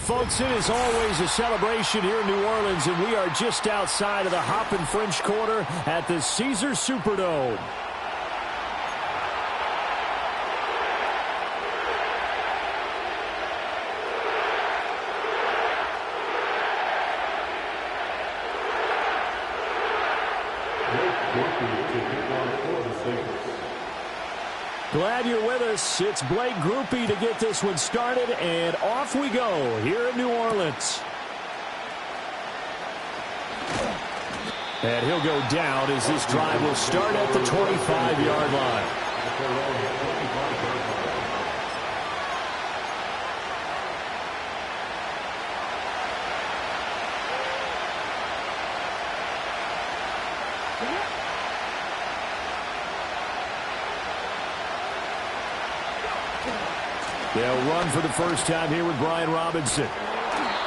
folks, it is always a celebration here in New Orleans, and we are just outside of the Hoppin' French Quarter at the Caesars Superdome. Glad you're with us. It's Blake Grupe to get this one started, and off we go here in New Orleans. And he'll go down as this drive will start at the 25-yard line. They'll run for the first time here with Brian Robinson.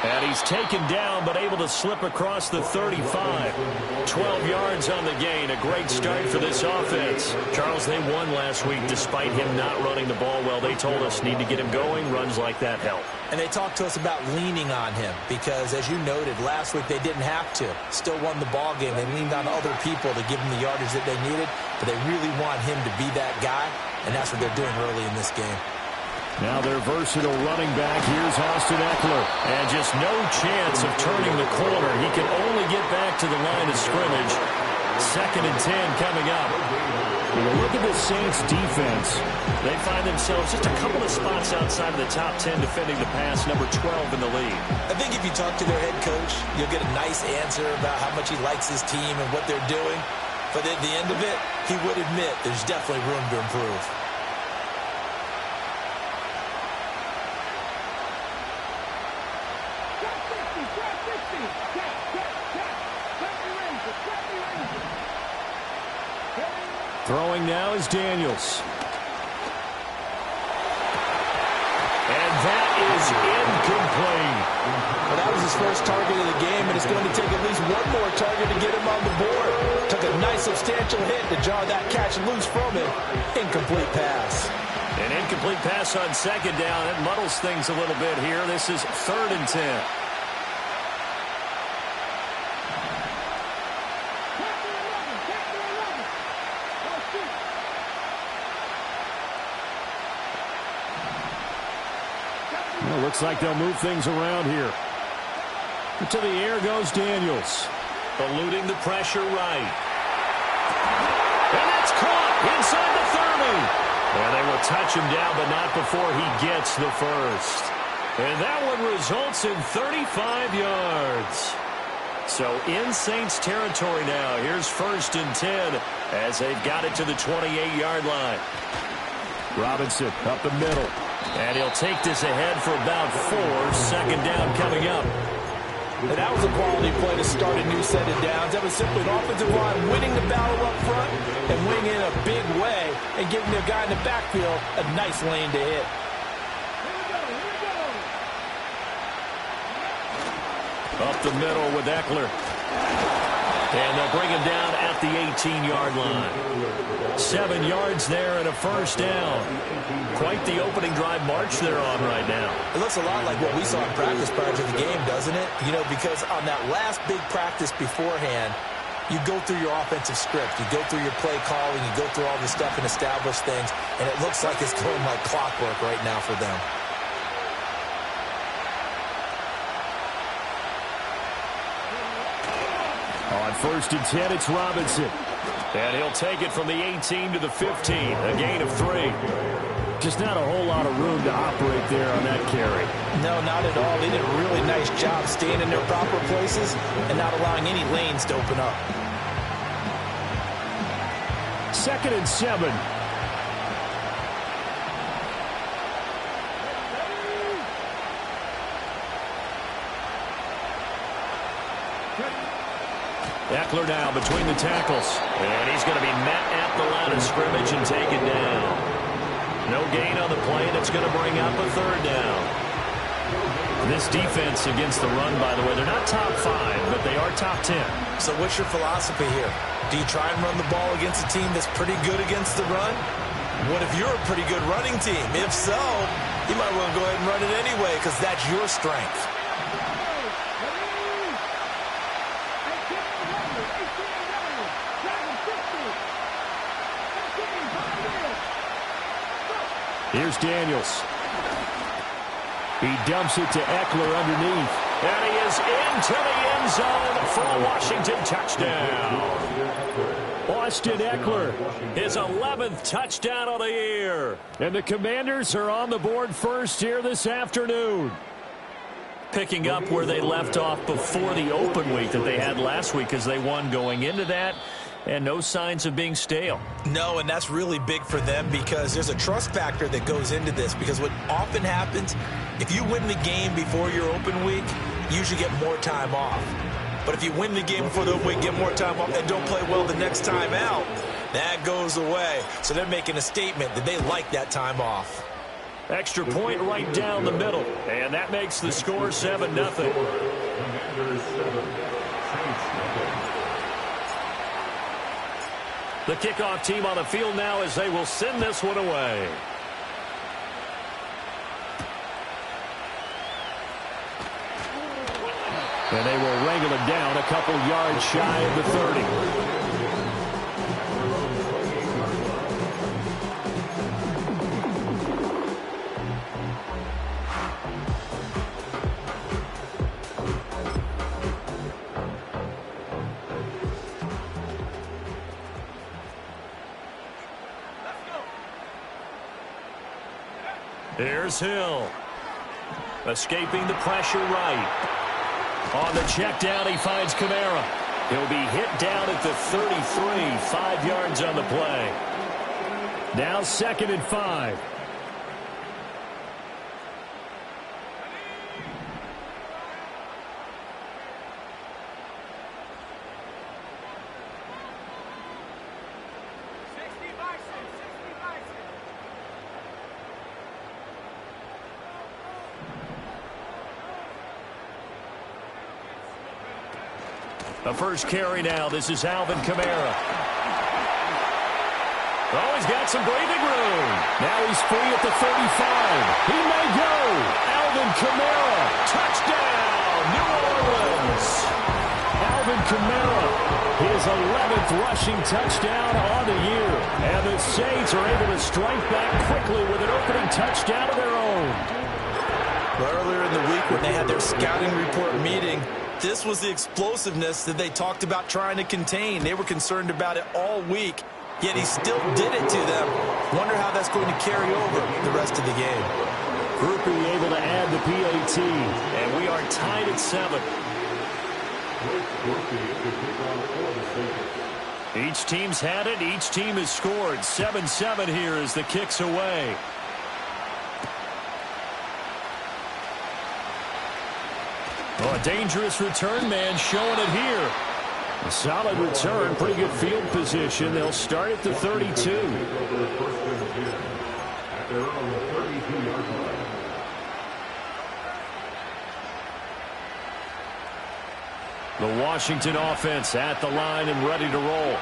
And he's taken down but able to slip across the 35. 12 yards on the gain. A great start for this offense. Charles, they won last week despite him not running the ball well. They told us need to get him going. Runs like that help. And they talked to us about leaning on him because, as you noted, last week they didn't have to. Still won the ball game. They leaned on other people to give him the yardage that they needed. But they really want him to be that guy, and that's what they're doing early in this game. Now their versatile running back. Here's Austin Ekeler. And just no chance of turning the corner. He can only get back to the line of scrimmage. 2nd and 10 coming up. Well, look at the Saints defense. They find themselves just a couple of spots outside of the top 10 defending the pass, number 12 in the league. I think if you talk to their head coach, you'll get a nice answer about how much he likes his team and what they're doing. But at the end of it, he would admit there's definitely room to improve. Throwing now is Daniels. And that is incomplete. Well, that was his first target of the game, and it's going to take at least one more target to get him on the board. Took a nice substantial hit to jar that catch loose from him. Incomplete pass. An incomplete pass on 2nd down. It muddles things a little bit here. This is 3rd and 10. Looks like they'll move things around here. To the air goes Daniels. Eluding the pressure right. And that's caught inside the 30. And they will touch him down, but not before he gets the first. And that one results in 35 yards. So in Saints territory now. Here's 1st and 10 as they've got it to the 28-yard line. Robinson up the middle. And he'll take this ahead for about 4. 2nd down coming up. And that was a quality play to start a new set of downs. That was simply an offensive line winning the battle up front and winning in a big way and giving the guy in the backfield a nice lane to hit. Up the middle with Ekeler. And they'll bring him down at the 18-yard line. 7 yards there and a 1st down. Quite the opening drive march they're on right now. It looks a lot like what we saw in practice prior to the game, doesn't it? You know, because on that last big practice beforehand, you go through your offensive script. You go through your play calling. You go through all this stuff and establish things. And it looks like it's going like clockwork right now for them. On 1st and 10, it's Robinson. And he'll take it from the 18 to the 15. A gain of 3. Just not a whole lot of room to operate there on that carry. No, not at all. They did a really nice job staying in their proper places and not allowing any lanes to open up. 2nd and 7. Ekeler now between the tackles. And he's going to be met at the line of scrimmage and taken down. No gain on the play, and it's going to bring up a 3rd down. This defense against the run, by the way, they're not top 5, but they are top 10. So what's your philosophy here? Do you try and run the ball against a team that's pretty good against the run? What if you're a pretty good running team? If so, You might want to go ahead and run it anyway because that's your strength. Here's Daniels. He dumps it to Eckler underneath. And he is into the end zone for a Washington touchdown. Austin Eckler, his 11th touchdown of the year. And the Commanders are on the board first here this afternoon. Picking up where they left off before the open week that they had last week as they won going into that. And no signs of being stale. No, and that's really big for them because there's a trust factor that goes into this. Because what often happens, if you win the game before your open week, you usually get more time off. But if you win the game before the open week, get more time off, and don't play well the next time out, that goes away. So they're making a statement that they like that time off. Extra point right down the middle. And that makes the score 7-0. The kickoff team on the field now as they will send this one away. And they will wrangle it down a couple yards shy of the 30. Here's Hill. Escaping the pressure right. On the check down, he finds Kamara. He'll be hit down at the 33, 5 yards on the play. Now 2nd and 5. The first carry now. This is Alvin Kamara. Oh, he's got some breathing room. Now he's free at the 35. He may go. Alvin Kamara. Touchdown, New Orleans. Alvin Kamara, his 11th rushing touchdown on the year. And the Saints are able to strike back quickly with an opening touchdown of their own. Earlier in the week when they had their scouting report meeting, this was the explosiveness that they talked about trying to contain. They were concerned about it all week, yet he still did it to them. Wonder how that's going to carry over the rest of the game. Groupie able to add the PAT, and we are tied at 7. Each team's had it. Each team has scored. 7-7 here as the kick's away. Oh, a dangerous return man showing it here. A solid return, pretty good field position. They'll start at the 32. The Washington offense at the line and ready to roll.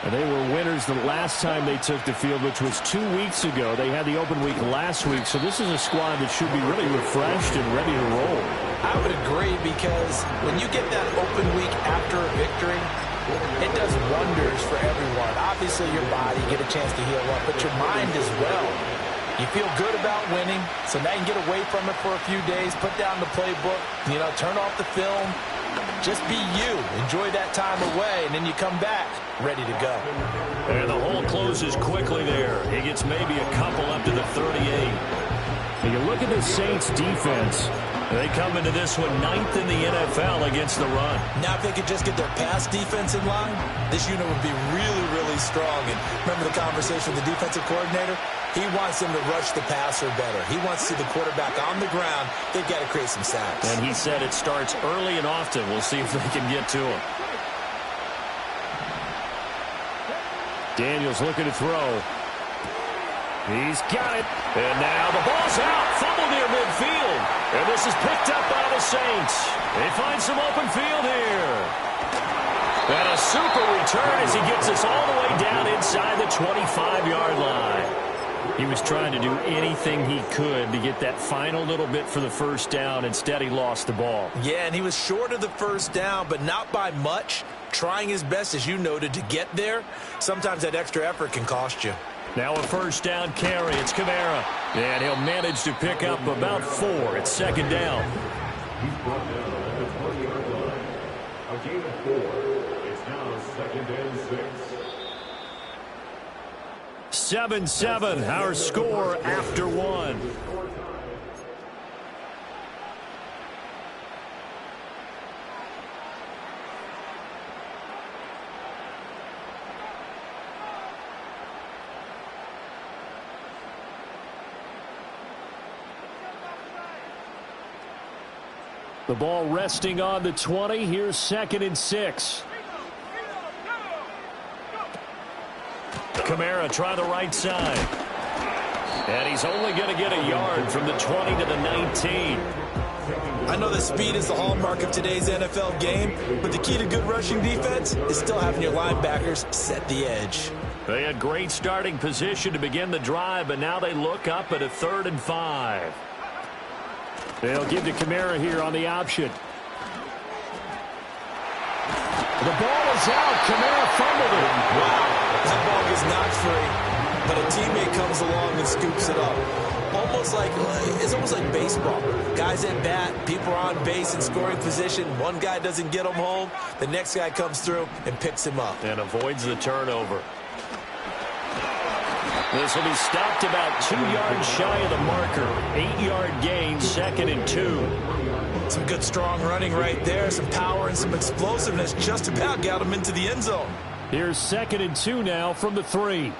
And they were winners the last time they took the field, which was 2 weeks ago. They had the open week last week, so this is a squad that should be really refreshed and ready to roll. I would agree because when you get that open week after a victory, it does wonders for everyone. Obviously, your body, get a chance to heal up, but your mind as well. You feel good about winning, so now you can get away from it for a few days, put down the playbook, turn off the film. Just be you. Enjoy that time away, and then you come back ready to go. And the hole closes quickly there. He gets maybe a couple up to the 38. And you look at the Saints' defense. They come into this one 9th in the NFL against the run. Now, if they could just get their pass defense in line, this unit would be really, really strong. And remember the conversation with the defensive coordinator? He wants them to rush the passer better. He wants to see the quarterback on the ground. They've got to create some sacks. And he said it starts early and often. We'll see if they can get to him. Daniels looking to throw. He's got it. And now the ball's out. Fumble near midfield. And this is picked up by the Saints. They find some open field here. And a super return as he gets us all the way down inside the 25-yard line. He was trying to do anything he could to get that final little bit for the first down. Instead, he lost the ball. Yeah, and he was short of the first down, but not by much. Trying his best, as you noted, to get there. Sometimes that extra effort can cost you. Now a first down carry. It's Kamara. And he'll manage to pick up about 4. It's second down. He's brought down at the 20-yard line. A gain of 4. It's now second and 6. 7-7, our score after 1. The ball resting on the 20. Here's second and 6. Kamara try the right side. And he's only going to get a yard from the 20 to the 19. I know that speed is the hallmark of today's NFL game, but the key to good rushing defense is still having your linebackers set the edge. They had great starting position to begin the drive, but now they look up at a 3rd and 5. They'll give to Kamara here on the option. The ball is out. Kamara fumbled it. Wow, that ball is not free, but a teammate comes along and scoops it up. It's almost like baseball. Guys at bat, people are on base in scoring position. One guy doesn't get him home. The next guy comes through and picks him up. And avoids the turnover. This will be stopped about 2 yards shy of the marker. 8-yard gain, second and 2. Some good strong running right there. Some power and some explosiveness just about got him into the end zone. Here's second and 2 now from the 3.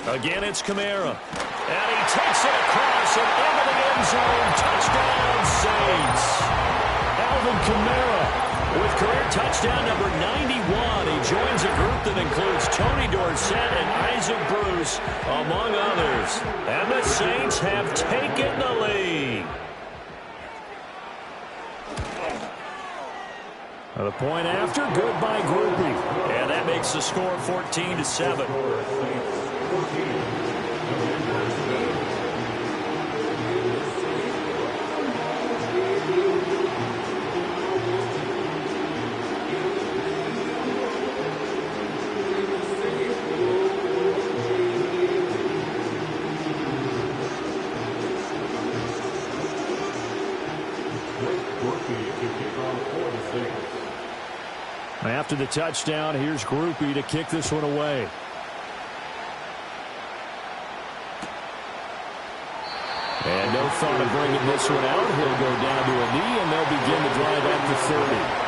Again, it's Kamara. And he takes it across and into the end zone. Touchdown, Saints. Alvin Kamara with career touchdown number 91. He joins a group that includes Tony Dorsett and Isaac Bruce, among others. And the Saints have taken the lead. The point after, good by Groupie. And that makes the score 14-7. After the touchdown, here's Groupie to kick this one away. And no thought of bringing this one out. He'll go down to a knee, and they'll begin the drive at the 30.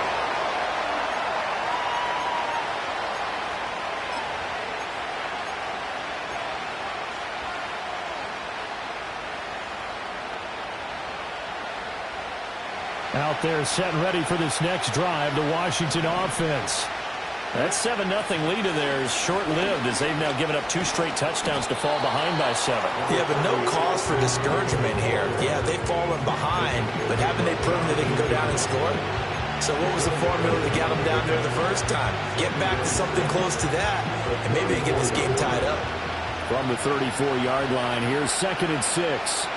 Out there set and ready for this next drive, the Washington offense. That 7-0 lead of theirs is short-lived as they've now given up 2 straight touchdowns to fall behind by 7. Yeah, but no cause for discouragement here. Yeah, they've fallen behind, but haven't they proven that they can go down and score? So what was the formula to get them down there the first time? Get back to something close to that, and maybe they get this game tied up. From the 34-yard line, here's second and 6.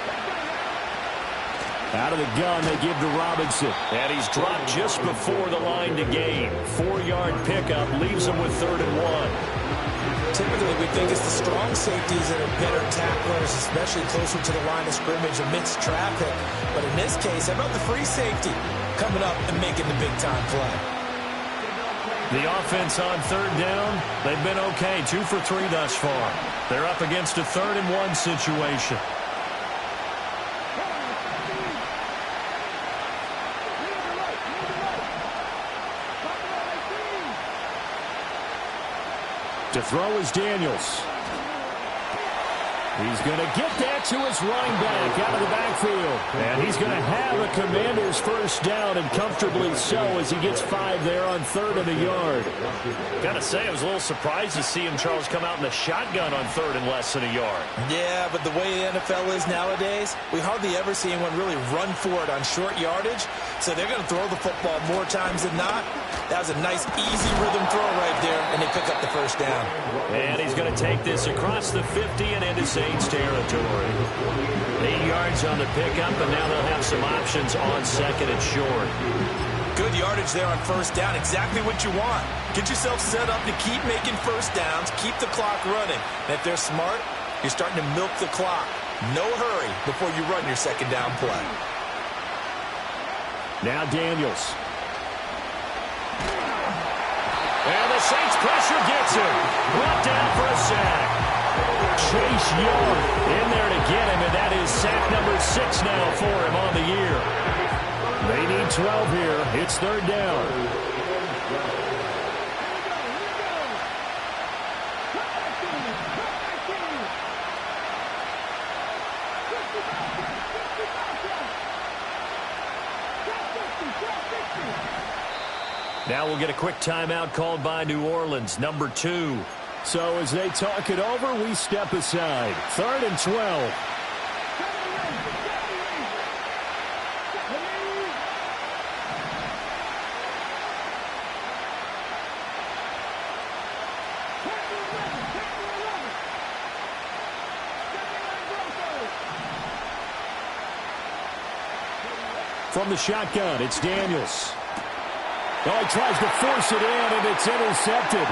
Out of the gun, they give to Robinson. And he's dropped just before the line to gain. 4-yard pickup leaves him with 3rd and 1. Typically, we think it's the strong safeties that are better tacklers, especially closer to the line of scrimmage amidst traffic. But in this case, how about the free safety coming up and making the big-time play? The offense on 3rd down, they've been okay. 2 for 3 thus far. They're up against a 3rd and 1 situation. To throw is Daniels. He's going to get that to his running back out of the backfield. And he's going to have a Commanders first down, and comfortably so, as he gets 5 there on 3rd and a yard. Got to say, I was a little surprised to see him, Charles, come out in the shotgun on 3rd and less than a yard. Yeah, but the way the NFL is nowadays, we hardly ever see anyone really run for it on short yardage. So they're going to throw the football more times than not. That was a nice, easy rhythm throw right there, and they pick up the first down. And he's going to take this across the 50 and into Saints territory. 8 yards on the pickup, and now they'll have some options on 2nd and short. Good yardage there on first down. Exactly what you want. Get yourself set up to keep making first downs, keep the clock running. And if they're smart, you're starting to milk the clock. No hurry before you run your second down play. Now Daniels. And the Saints pressure gets him. Brought down for a sack. Chase Young in there to get him, and that is sack number 6 now for him on the year. They need 12 here. It's 3rd down. Now we'll get a quick timeout called by New Orleans, number 2. So as they talk it over, we step aside. 3rd and 12. From the shotgun, it's Daniels. Oh, he tries to force it in, and it's intercepted.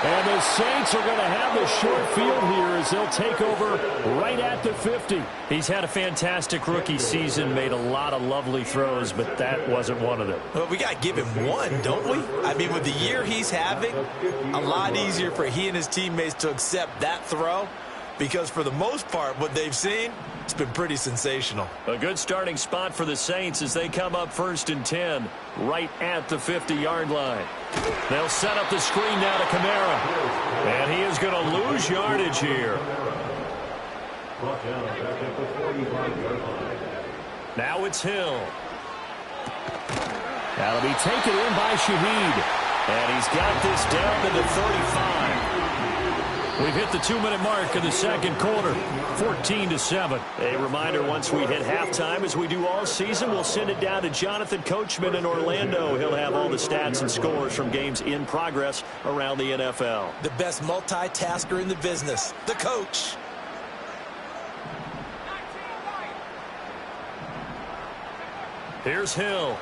And the Saints are going to have the short field here as they'll take over right at the 50. He's had a fantastic rookie season, made a lot of lovely throws, but that wasn't one of them. Well, we got to give him one, don't we? I mean, with the year he's having, a lot easier for he and his teammates to accept that throw, because for the most part, what they've seen, it's been pretty sensational. A good starting spot for the Saints as they come up 1st and 10 right at the 50-yard line. They'll set up the screen now to Kamara. And he is going to lose yardage here. Now it's Hill. That'll be taken in by Shaheed. And he's got this down to the 35. We've hit the 2-minute mark of the second quarter, 14-7. A reminder, once we hit halftime, as we do all season, we'll send it down to Jonathan Coachman in Orlando. He'll have all the stats and scores from games in progress around the NFL. The best multitasker in the business, the coach. Here's Hill.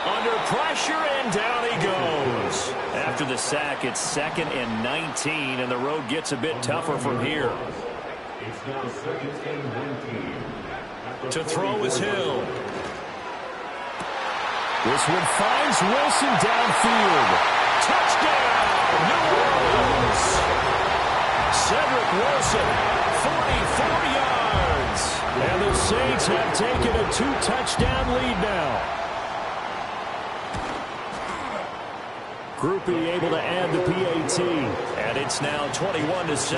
Under pressure, and down he goes. After the sack, it's 2nd and 19, and the road gets a bit tougher from here. It's now 2nd and 19. To throw is Hill. This one finds Wilson downfield. Touchdown, New Orleans. Cedric Wilson, 44 yards. And the Saints have taken a 2-touchdown lead now. Groupie able to add the PAT, and it's now 21-7.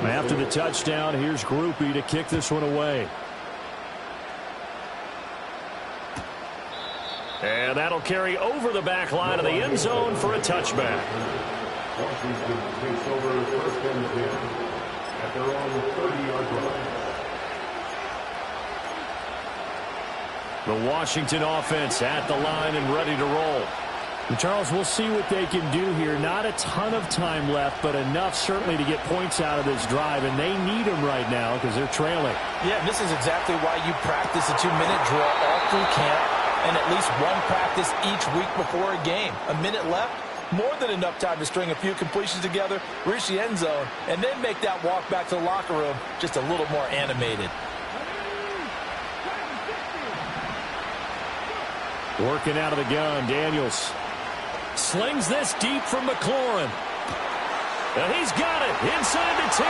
After the touchdown, here's Groupie to kick this one away. And that'll carry over the back line of the end zone for a touchback. Washington takes over 1st and 10 at their own 30-yard line. The Washington offense at the line and ready to roll. And Charles, we'll see what they can do here. Not a ton of time left, but enough certainly to get points out of this drive, and they need them right now because they're trailing. Yeah, and this is exactly why you practice a 2-minute drill all through camp and at least one practice each week before a game. A minute left, more than enough time to string a few completions together, reach the end zone, and then make that walk back to the locker room just a little more animated. Working out of the gun, Daniels slings this deep from McLaurin. And he's got it inside the 10.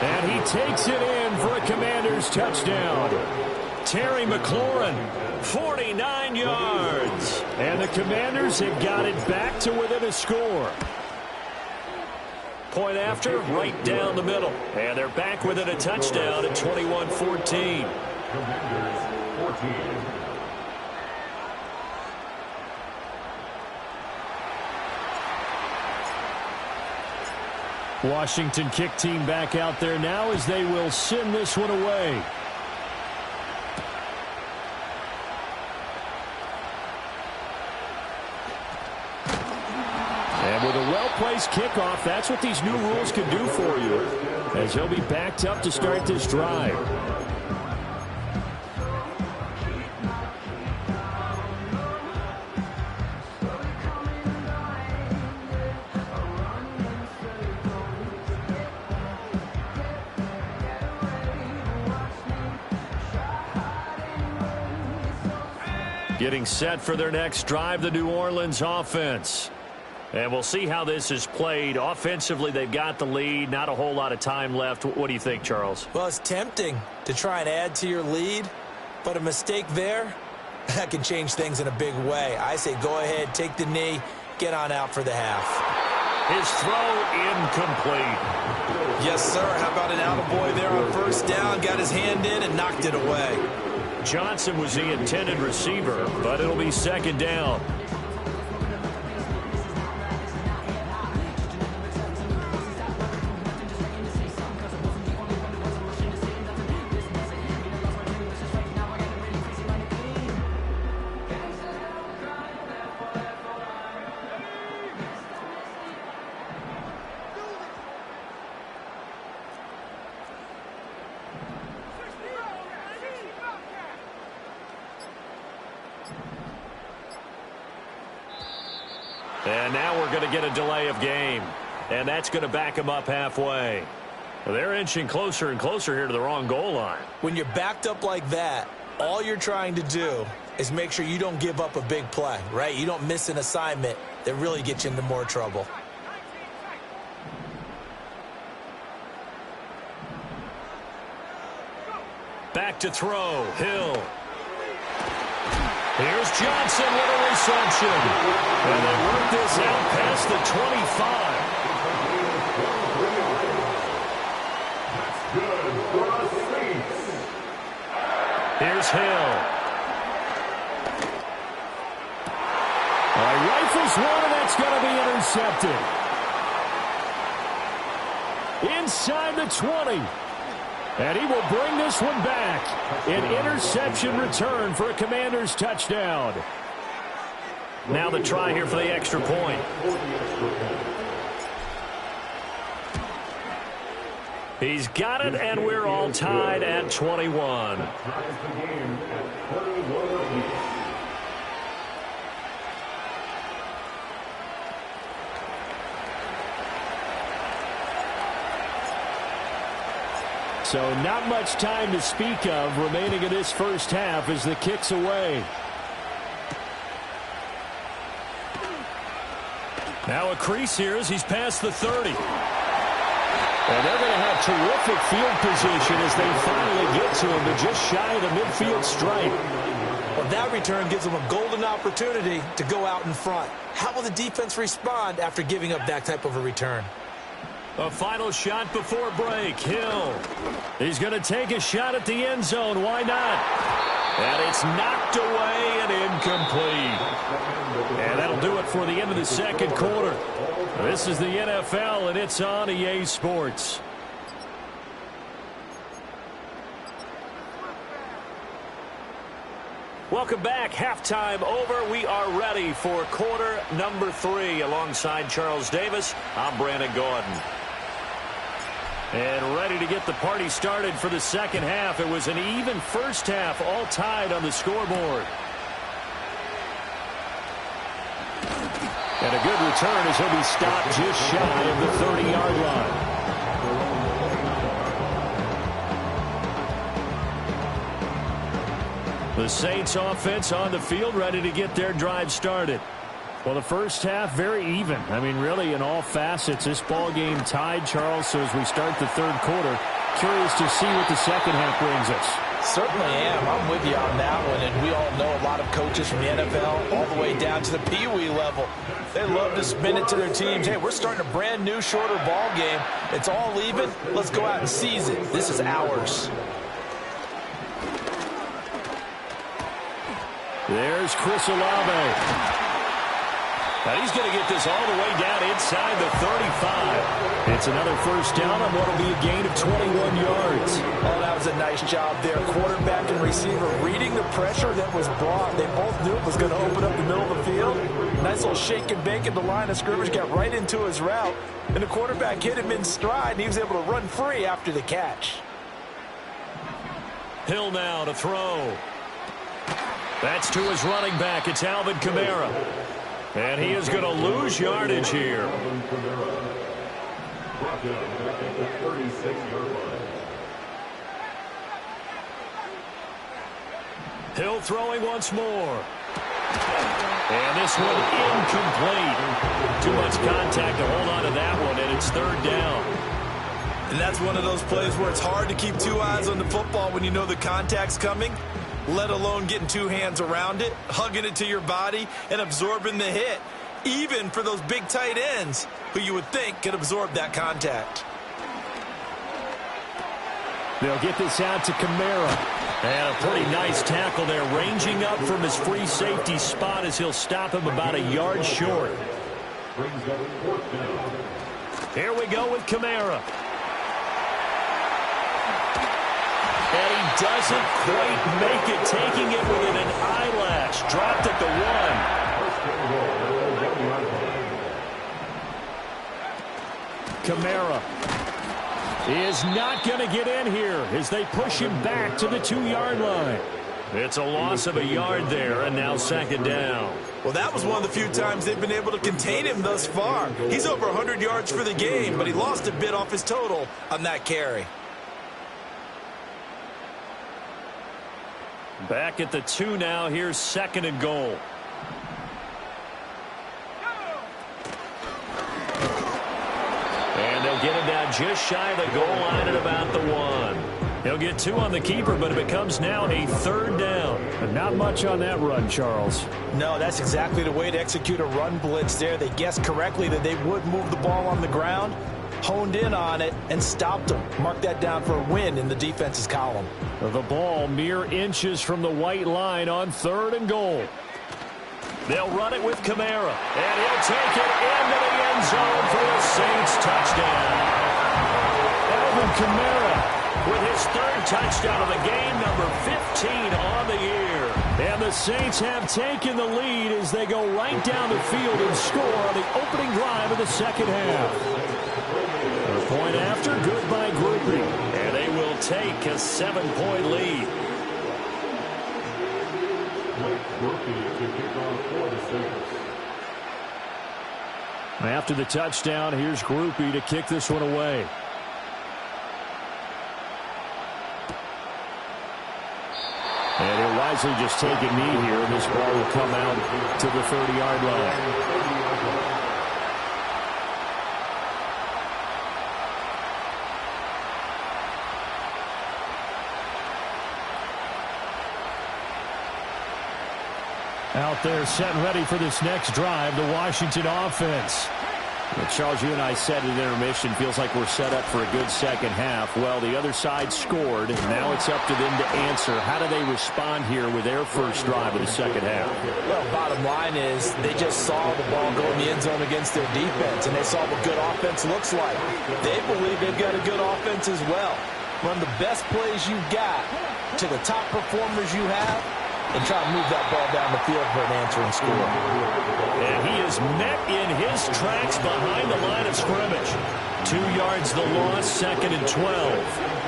And he takes it in for a Commander's touchdown. Terry McLaurin, 49 yards. And the Commanders have got it back to within a score. Point after, right down the middle. And they're back within a touchdown at 21-14. Commanders 14. Washington kick team back out there now as they will send this one away. And with a well-placed kickoff, that's what these new rules can do for you, as he'll be backed up to start this drive. Getting set for their next drive, the New Orleans offense. And we'll see how this is played. Offensively, they've got the lead. Not a whole lot of time left. What do you think, Charles? Well, it's tempting to try and add to your lead, but a mistake there, that can change things in a big way. I say go ahead, take the knee, get on out for the half. His throw incomplete. Yes, sir. How about an attaboy there on first down? Got his hand in and knocked it away. Johnson was the intended receiver, but it'll be second down. And now we're going to get a delay of game. And that's going to back them up halfway. They're inching closer and closer here to the wrong goal line. When you're backed up like that, all you're trying to do is make sure you don't give up a big play, right? You don't miss an assignment that really gets you into more trouble. Back to throw. Hill. Here's Johnson with a reception. And they work this out past the 25. That's good for a Saints. Here's Hill. Rifles one, and that's going to be intercepted. Inside the 20. And he will bring this one back. An interception return for a Commanders touchdown. Now the try here for the extra point. He's got it, and we're all tied at 21. Ties the game at 21 apiece. So not much time to speak of remaining in this first half as the kick's away. Now a crease here as he's past the 30. And they're going to have terrific field position as they finally get to him to just shy of the midfield stripe. Well, that return gives them a golden opportunity to go out in front. How will the defense respond after giving up that type of a return? A final shot before break. Hill. He's going to take a shot at the end zone. Why not? And it's knocked away and incomplete. And that'll do it for the end of the second quarter. This is the NFL, and it's on EA Sports. Welcome back. Halftime over. We are ready for quarter number 3. Alongside Charles Davis, I'm Brandon Gordon. And ready to get the party started for the second half. It was an even first half, all tied on the scoreboard. And a good return as he'll be stopped just shy of the 30-yard line. The Saints offense on the field ready to get their drive started. Well, the first half, very even. I mean, really, in all facets, this ball game tied, Charles. So as we start the third quarter, curious to see what the second half brings us. Certainly am. I'm with you on that one. And we all know a lot of coaches from the NFL all the way down to the Pee-wee level. They love to spin it to their teams. Hey, we're starting a brand new, shorter ball game. It's all even. Let's go out and seize it. This is ours. There's Chris Olave. Now he's going to get this all the way down inside the 35. It's another first down on what will be a gain of 21 yards. Oh, that was a nice job there. Quarterback and receiver reading the pressure that was brought. They both knew it was going to open up the middle of the field. Nice little shake and bake at the line of scrimmage, got right into his route. And the quarterback hit him in stride, and he was able to run free after the catch. Hill now to throw. That's to his running back. It's Alvin Kamara. And he is going to lose yardage here. Hill throwing once more. And this one incomplete. Too much contact to hold on to that one, and it's third down. And that's one of those plays where it's hard to keep two eyes on the football when you know the contact's coming, let alone getting two hands around it, hugging it to your body, and absorbing the hit, even for those big tight ends who you would think could absorb that contact. They'll get this out to Kamara. And a pretty nice tackle there, ranging up from his free safety spot as he'll stop him about a yard short. Here we go with Kamara. And he doesn't quite make it, taking it within an eyelash. Dropped at the 1. Kamara is not going to get in here as they push him back to the 2-yard line. It's a loss of a yard there, and now second down. Well, that was one of the few times they've been able to contain him thus far. He's over 100 yards for the game, but he lost a bit off his total on that carry. Back at the 2 now. Here's second and goal. And they'll get him down just shy of the goal line at about the 1. He'll get 2 on the keeper, but it becomes now a third down. And not much on that run, Charles. No, that's exactly the way to execute a run blitz there. They guessed correctly that they would move the ball on the ground, honed in on it, and stopped them. Mark that down for a win in the defense's column. The ball mere inches from the white line on third and goal. They'll run it with Kamara, and he'll take it into the end zone for a Saints touchdown. Alvin Kamara with his third touchdown of the game, number 15 on the year. And the Saints have taken the lead as they go right down the field and score on the opening drive of the second half. The point after, good by Grupe, and they will take a 7-point lead. After the touchdown, here's Grupe to kick this one away. And he'll wisely just take a knee here, and this ball will come out to the 30-yard line. Out there set and ready for this next drive, the Washington offense. Well, Charles, you and I said at intermission, feels like we're set up for a good second half. Well, the other side scored. Now it's up to them to answer. How do they respond here with their first drive of the second half? Well, bottom line is they just saw the ball go in the end zone against their defense, and they saw what good offense looks like. They believe they've got a good offense as well. Run the best plays you've got to the top performers you have, and try to move that ball down the field for an answering score. And he is met in his tracks behind the line of scrimmage. 2 yards the loss, second and 12.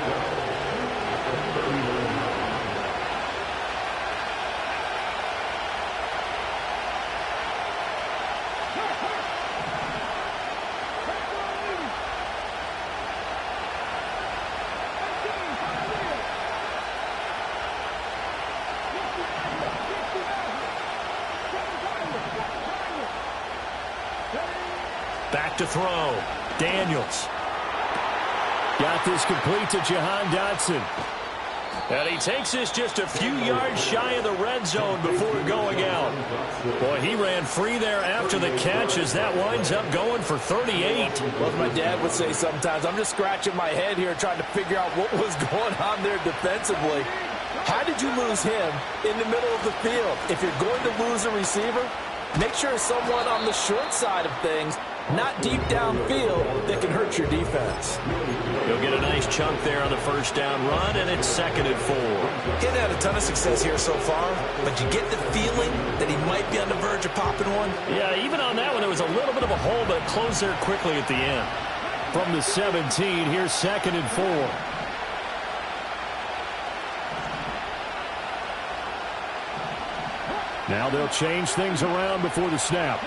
Back to throw. Daniels. Got this complete to Jahan Dotson. And he takes this just a few yards shy of the red zone before going out. Boy, he ran free there after the catch as that winds up going for 38. Well, as my dad would say sometimes, I'm just scratching my head here trying to figure out what was going on there defensively. How did you lose him in the middle of the field? If you're going to lose a receiver, make sure it's someone on the short side of things, not deep downfield, that can hurt your defense. He'll get a nice chunk there on the first down run, and it's 2nd and 4. He hasn't had a ton of success here so far, but you get the feeling that he might be on the verge of popping one. Yeah, even on that one, there was a little bit of a hole, but it closed there quickly at the end. From the 17, here's 2nd and 4. Now they'll change things around before the snap.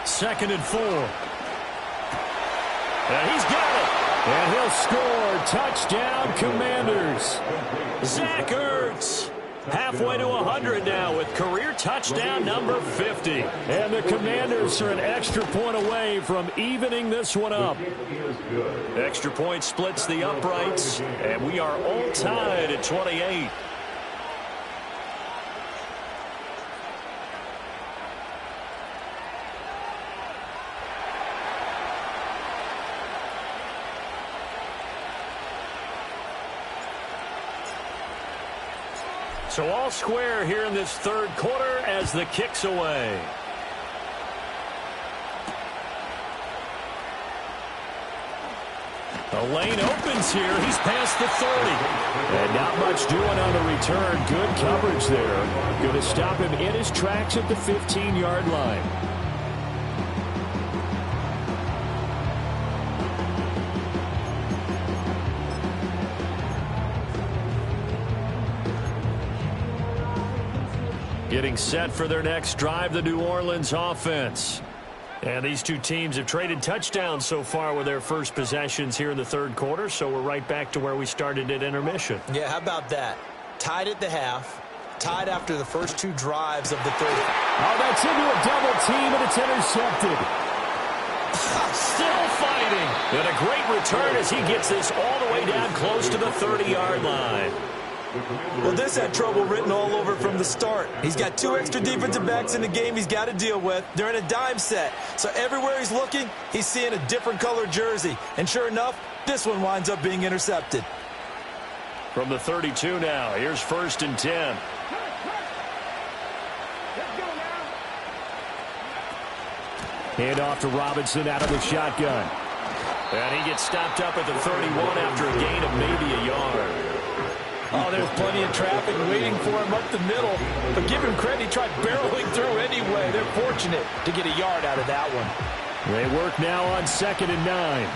Second and 4. And he's got it. And he'll score. Touchdown, Commanders. Zach Ertz. Halfway to 100 now with career touchdown number 50. And the Commanders are an extra point away from evening this one up. Extra point splits the uprights, and we are all tied at 28. So all square here in this third quarter as the kick's away. The lane opens here. He's past the 30. And not much doing on the return. Good coverage there. Going to stop him in his tracks at the 15-yard line. Getting set for their next drive, the New Orleans offense. And these two teams have traded touchdowns so far with their first possessions here in the third quarter, so we're right back to where we started at intermission. Yeah, how about that? Tied at the half, tied after the first two drives of the third. Oh, that's into a double team, and it's intercepted. Still fighting. And a great return as he gets this all the way down close to the 30-yard line. Well, this had trouble written all over from the start. He's got two extra defensive backs in the game he's got to deal with. They're in a dime set. So everywhere he's looking, he's seeing a different color jersey. And sure enough, this one winds up being intercepted. From the 32 now, here's 1st and 10. Hand off to Robinson out of the shotgun. And he gets stopped up at the 31 after a gain of maybe a yard. Oh, there's plenty of traffic waiting for him up the middle. But give him credit, he tried barreling through anyway. They're fortunate to get a yard out of that one. They work now on 2nd and 9.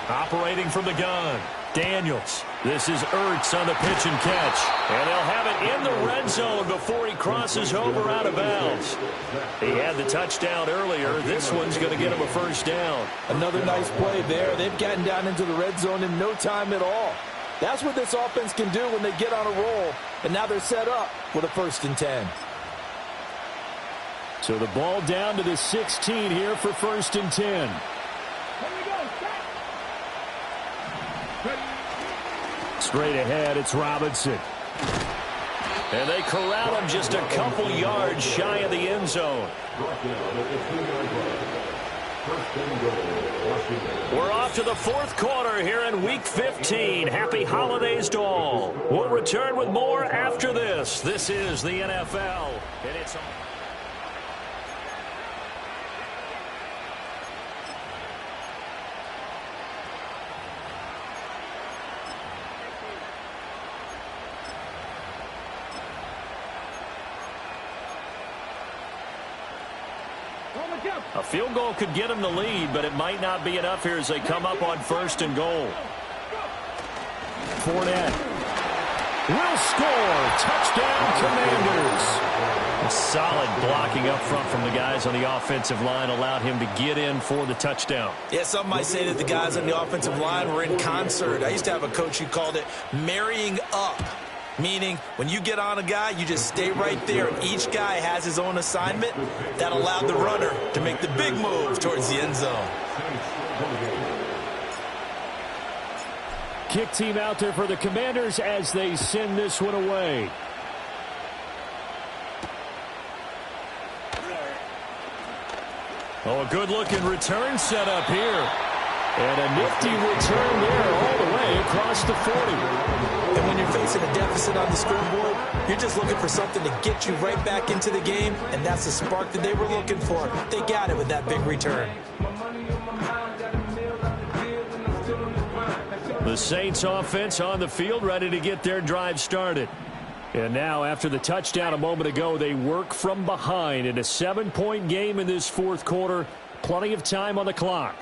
Operating from the gun, Daniels. This is Ertz on the pitch and catch. And they'll have it in the red zone before he crosses over out of bounds. He had the touchdown earlier. This one's going to get him a first down. Another nice play there. They've gotten down into the red zone in no time at all. That's what this offense can do when they get on a roll. And now they're set up with a 1st and 10. So the ball down to the 16 here for 1st and 10. Straight ahead, it's Robinson. And they corral him just a couple yards shy of the end zone. We're off to the fourth quarter here in Week 15. Happy holidays to all. We'll return with more after this. This is the NFL, and it's on. A field goal could get them the lead, but it might not be enough here as they come up on 1st and goal. Fournette will score. Touchdown, Commanders. Solid blocking up front from the guys on the offensive line allowed him to get in for the touchdown. Yeah, some might say that the guys on the offensive line were in concert. I used to have a coach who called it marrying up, meaning when you get on a guy, you just stay right there. Each guy has his own assignment. That allowed the runner to make the big move towards the end zone. Kick team out there for the Commanders as they send this one away. Oh, a good-looking return set up here. And a nifty return there all the way across the 40. And when you're facing a deficit on the scoreboard, you're just looking for something to get you right back into the game, and that's the spark that they were looking for. They got it with that big return. The Saints offense on the field, ready to get their drive started. And now, after the touchdown a moment ago, they work from behind in a 7-point game in this fourth quarter. Plenty of time on the clock.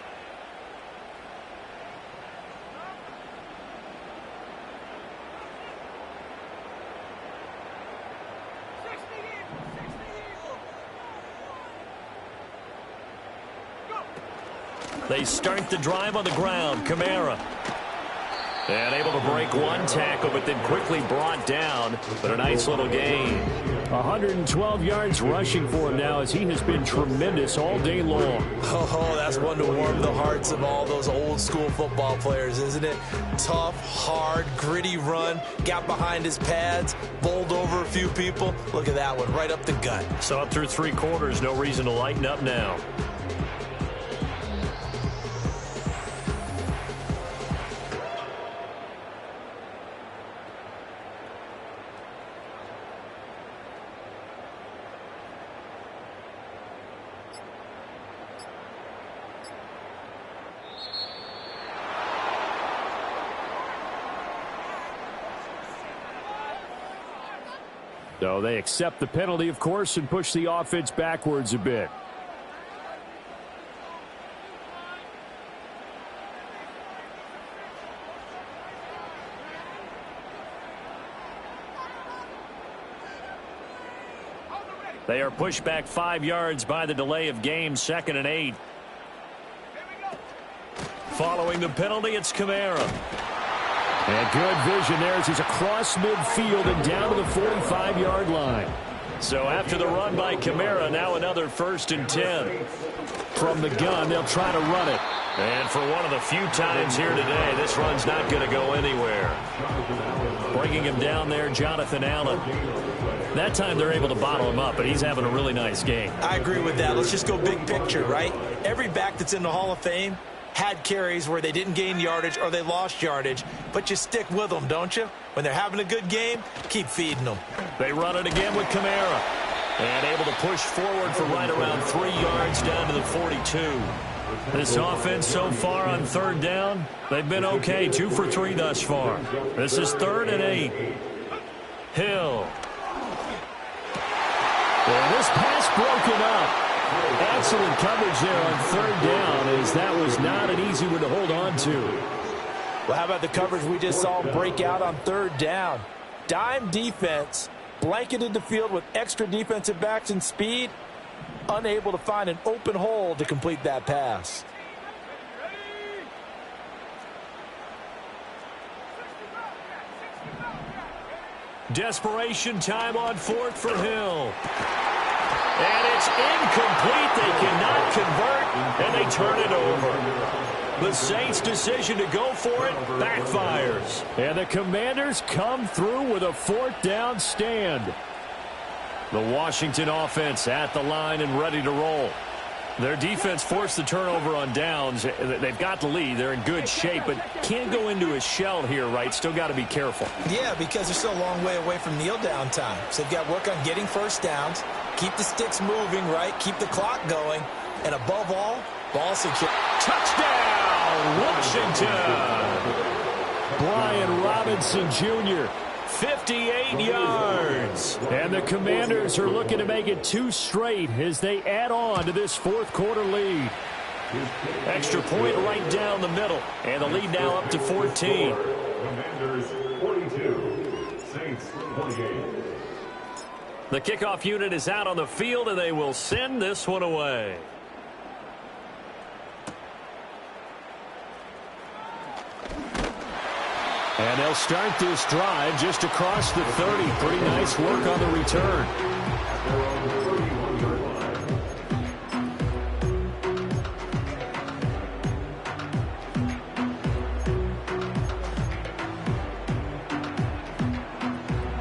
They start the drive on the ground. Kamara. And able to break one tackle, but then quickly brought down. But a nice little gain. 112 yards rushing for him now as he has been tremendous all day long. Oh, that's one to warm the hearts of all those old school football players, isn't it? Tough, hard, gritty run. Got behind his pads, bowled over a few people. Look at that one, right up the gut. Saw it through 3 quarters. No reason to lighten up now. So they accept the penalty, of course, and push the offense backwards a bit. They are pushed back 5 yards by the delay of game, 2nd and 8. Following the penalty, it's Kamara. And good vision there as he's across midfield and down to the 45-yard line. So after the run by Kamara, now another 1st and 10. From the gun, they'll try to run it. And for one of the few times here today, this run's not going to go anywhere. Bringing him down there, Jonathan Allen. That time they're able to bottle him up, but he's having a really nice game. I agree with that. Let's just go big picture, right? Every back that's in the Hall of Fame had carries where they didn't gain yardage or they lost yardage, but you stick with them, don't you? When they're having a good game, keep feeding them. They run it again with Kamara. And able to push forward for right around 3 yards down to the 42. This offense so far on 3rd down, they've been okay. 2 for 3 thus far. This is 3rd and 8. Hill. And this pass broken up. Excellent coverage there on 3rd down, as that was not an easy one to hold on to. Well, how about the coverage we just saw break out on 3rd down? Dime defense, blanketed the field with extra defensive backs and speed, unable to find an open hole to complete that pass. Desperation time on 4th for Hill. And it's incomplete. They cannot convert, and they turn it over. The Saints' decision to go for it backfires. And the Commanders come through with a 4th down stand. The Washington offense at the line and ready to roll. Their defense forced the turnover on downs. They've got the lead. They're in good shape, but can't go into a shell here, right? Still got to be careful. Yeah, because they're still a long way away from kneel down time. So they've got to work on getting 1st downs, keep the sticks moving, right? Keep the clock going, and above all, ball secure. Touchdown, Washington! Brian Robinson Jr., 58 yards. And the Commanders are looking to make it 2 straight as they add on to this 4th quarter lead. Extra point right down the middle. And the lead now up to 14. Commanders 42, Saints 48. The kickoff unit is out on the field, and they will send this one away. And they'll start this drive just across the 30. Pretty nice work on the return. They're on the 31-yard line.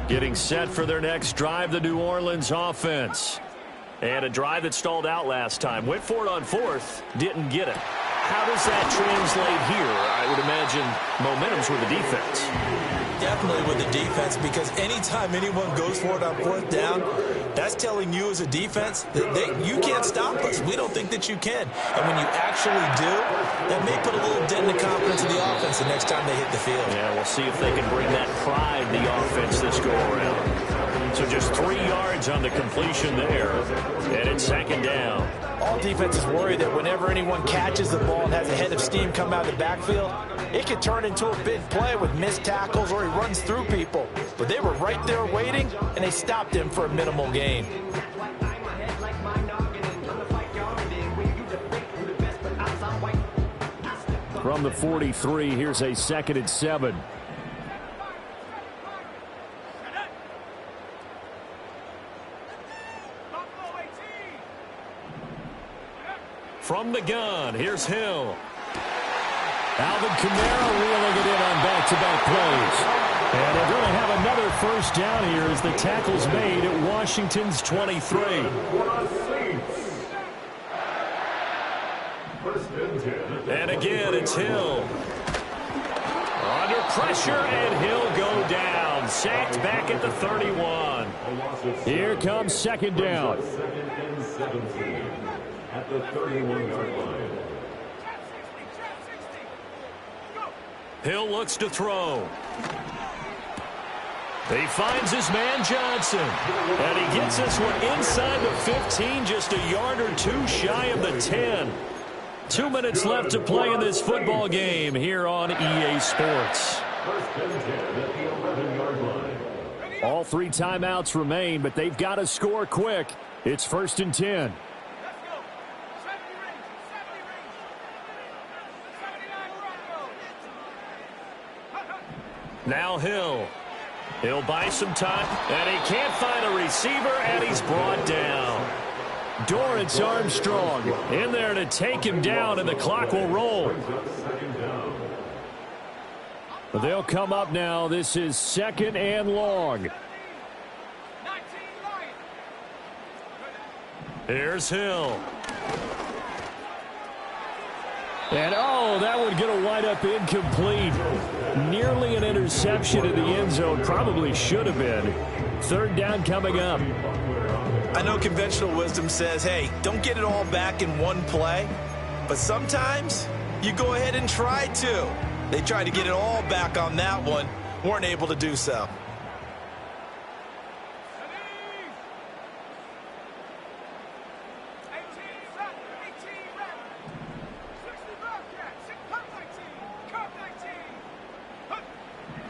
Getting set for their next drive, the New Orleans offense. And a drive that stalled out last time. Went for it on fourth, didn't get it. How does that translate here? I would imagine momentum's with the defense. Definitely with the defense, because anytime anyone goes for it on fourth down, that's telling you as a defense that you can't stop us. We don't think that you can. And when you actually do, that may put a little dent in the confidence of the offense the next time they hit the field. Yeah, we'll see if they can bring that pride in the offense this go-around. So just 3 yards on the completion there, and it's second down. All defenses worry that whenever anyone catches the ball and has a head of steam come out of the backfield, it could turn into a big play with missed tackles or he runs through people. But they were right there waiting, and they stopped him for a minimal gain. From the 43, here's a 2nd and 7. From the gun, here's Hill. Alvin Kamara reeling it in on back-to-back plays. And they're going to have another first down here as the tackle's made at Washington's 23. And again, it's Hill. Under pressure, and he'll go down. Sacked back at the 31. Here comes second down. 2nd and 17 at the 31-yard line. Hill looks to throw. He finds his man Johnson. And he gets this one inside the 15, just a yard or two shy of the 10. 2 minutes left to play in this football game here on EA Sports. 1st and 10 at the 11-yard line. All 3 timeouts remain, but they've got to score quick. It's 1st and 10. Now Hill. He'll buy some time, and he can't find a receiver, and he's brought down. Dorrance Armstrong in there to take him down, and the clock will roll. They'll come up now. This is 2nd and long. Here's Hill. And, oh, that would get a wide-up incomplete. Nearly an interception in the end zone. Probably should have been. 3rd down coming up. I know conventional wisdom says, hey, don't get it all back in one play. But sometimes you go ahead and try to. They tried to get it all back on that one. Weren't able to do so.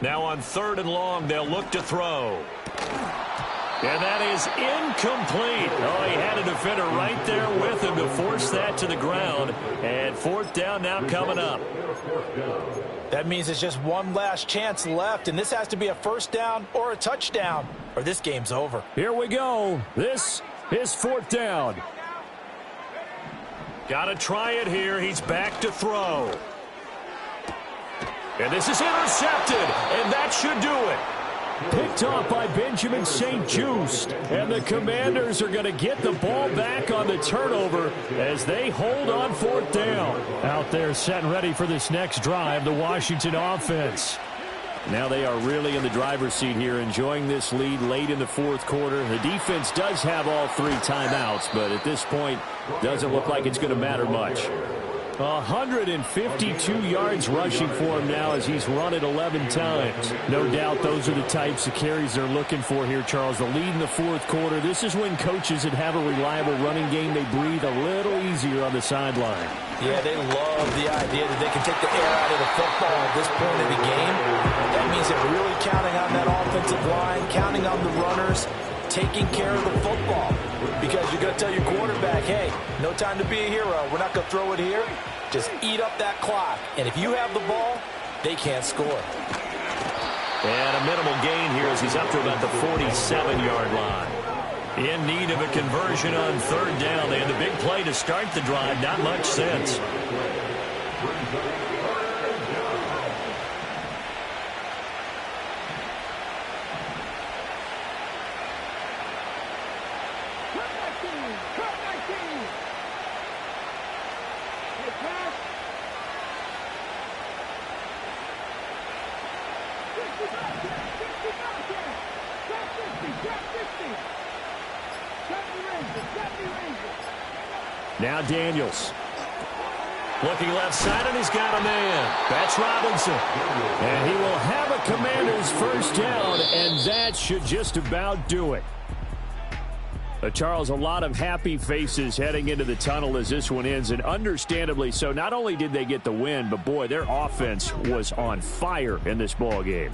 Now on 3rd and long, they'll look to throw. And that is incomplete. Oh, he had a defender right there with him to force that to the ground. And 4th down now coming up. That means it's just one last chance left, and this has to be a 1st down or a touchdown, or this game's over. Here we go. This is 4th down. Got to try it here. He's back to throw. And this is intercepted, and that should do it. Picked off by Benjamin St-Juste, and the Commanders are going to get the ball back on the turnover as they hold on 4th down. Out there set and ready for this next drive, the Washington offense. Now they are really in the driver's seat here, enjoying this lead late in the 4th quarter. The defense does have all 3 timeouts, but at this point, doesn't look like it's going to matter much. 152 yards rushing for him now as he's run it 11 times. No doubt those are the types of carries they're looking for here, Charles. The lead in the 4th quarter. This is when coaches that have a reliable running game, they breathe a little easier on the sideline. Yeah, they love the idea that they can take the air out of the football at this point of the game. That means they're really counting on that offensive line, counting on the runners, taking care of the football. Because you're going to tell your quarterback, hey, no time to be a hero. We're not going to throw it here. Just eat up that clock. And if you have the ball, they can't score. And a minimal gain here as he's up to about the 47-yard line. In need of a conversion on third down. They had the big play to start the drive. Not much sense. Now Daniels. Looking left side, and he's got a man. That's Robinson. And he will have a Commander's first down, and that should just about do it. Charles, a lot of happy faces heading into the tunnel as this one ends, and understandably so. Not only did they get the win, but, boy, their offense was on fire in this ball game.